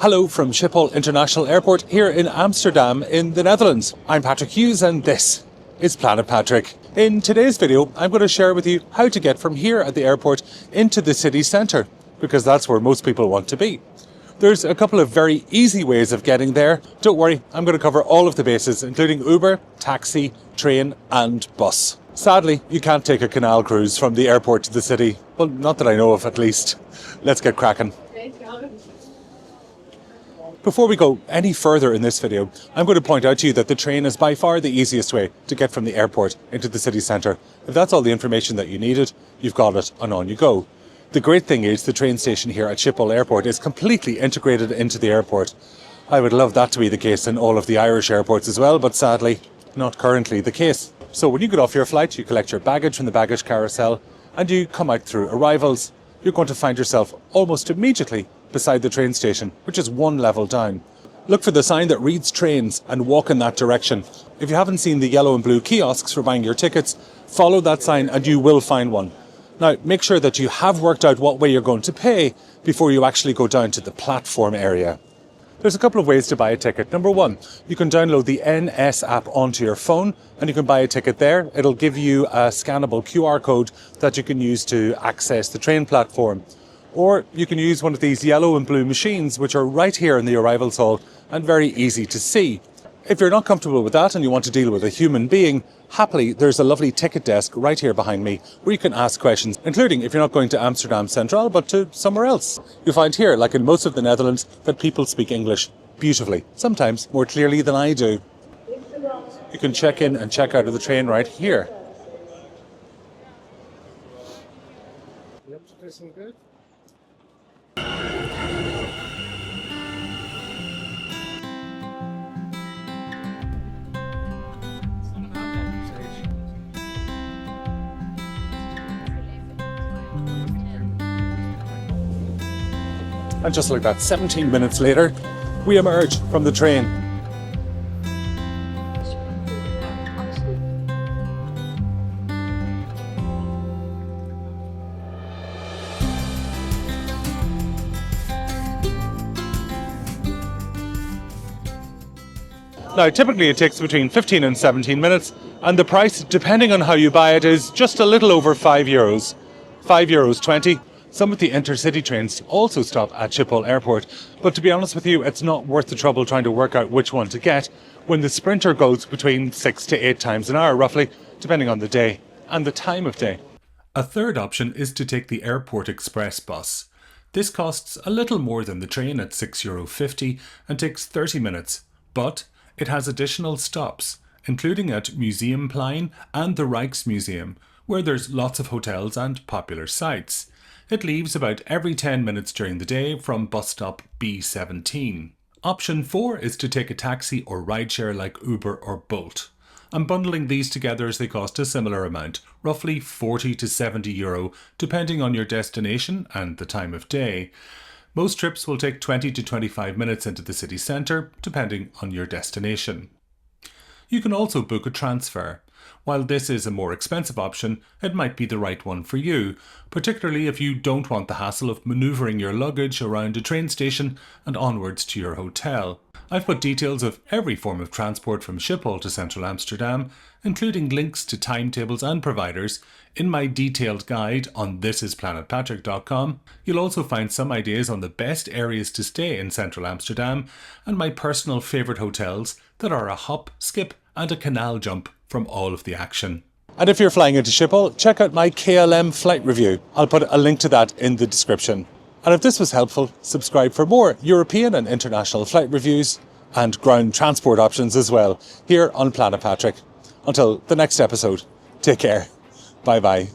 Hello from Schiphol International Airport here in Amsterdam in the Netherlands. I'm Patrick Hughes and this is Planet Patrick. In today's video, I'm going to share with you how to get from here at the airport into the city centre, because that's where most people want to be. There's a couple of very easy ways of getting there. Don't worry, I'm going to cover all of the bases, including Uber, taxi, train and bus. Sadly, you can't take a canal cruise from the airport to the city. Well, not that I know of, at least. Let's get cracking. Before we go any further in this video, I'm going to point out to you that the train is by far the easiest way to get from the airport into the city centre. If that's all the information that you needed, you've got it and on you go. The great thing is the train station here at Schiphol Airport is completely integrated into the airport. I would love that to be the case in all of the Irish airports as well, but sadly, not currently the case. So when you get off your flight, you collect your baggage from the baggage carousel and you come out through arrivals. You're going to find yourself almost immediately beside the train station, which is one level down. Look for the sign that reads trains and walk in that direction. If you haven't seen the yellow and blue kiosks for buying your tickets, follow that sign and you will find one. Now, make sure that you have worked out what way you're going to pay before you actually go down to the platform area. There's a couple of ways to buy a ticket. Number one, you can download the NS app onto your phone and you can buy a ticket there. It'll give you a scannable QR code that you can use to access the train platform. Or you can use one of these yellow and blue machines, which are right here in the arrivals hall and very easy to see. If you're not comfortable with that and you want to deal with a human being, happily, there's a lovely ticket desk right here behind me where you can ask questions, including if you're not going to Amsterdam Centraal, but to somewhere else. You'll find here, like in most of the Netherlands, that people speak English beautifully, sometimes more clearly than I do. You can check in and check out of the train right here. Yep, tasting good. And just like that, 17 minutes later, we emerge from the train. Now, typically it takes between 15 and 17 minutes, and the price, depending on how you buy it, is just a little over €5. €5.20. Some of the intercity trains also stop at Schiphol Airport, but to be honest with you, it's not worth the trouble trying to work out which one to get when the Sprinter goes between 6 to 8 times an hour, roughly, depending on the day and the time of day. A third option is to take the Airport Express bus. This costs a little more than the train at €6.50 and takes 30 minutes, but it has additional stops, including at Museumplein and the Rijksmuseum, where there's lots of hotels and popular sites. It leaves about every 10 minutes during the day from bus stop B17. Option 4 is to take a taxi or rideshare like Uber or Bolt. I'm bundling these together as they cost a similar amount, roughly €40 to €70, depending on your destination and the time of day. Most trips will take 20 to 25 minutes into the city centre, depending on your destination. You can also book a transfer. While this is a more expensive option, it might be the right one for you, particularly if you don't want the hassle of manoeuvring your luggage around a train station and onwards to your hotel. I've put details of every form of transport from Schiphol to central Amsterdam, including links to timetables and providers, in my detailed guide on thisisplanetpatrick.com. You'll also find some ideas on the best areas to stay in central Amsterdam and my personal favourite hotels that are a hop, skip and a canal jump from all of the action. And if you're flying into Schiphol, check out my KLM flight review. I'll put a link to that in the description. And if this was helpful, subscribe for more European and international flight reviews and ground transport options as well, here on Planet Patrick. Until the next episode, take care. Bye bye.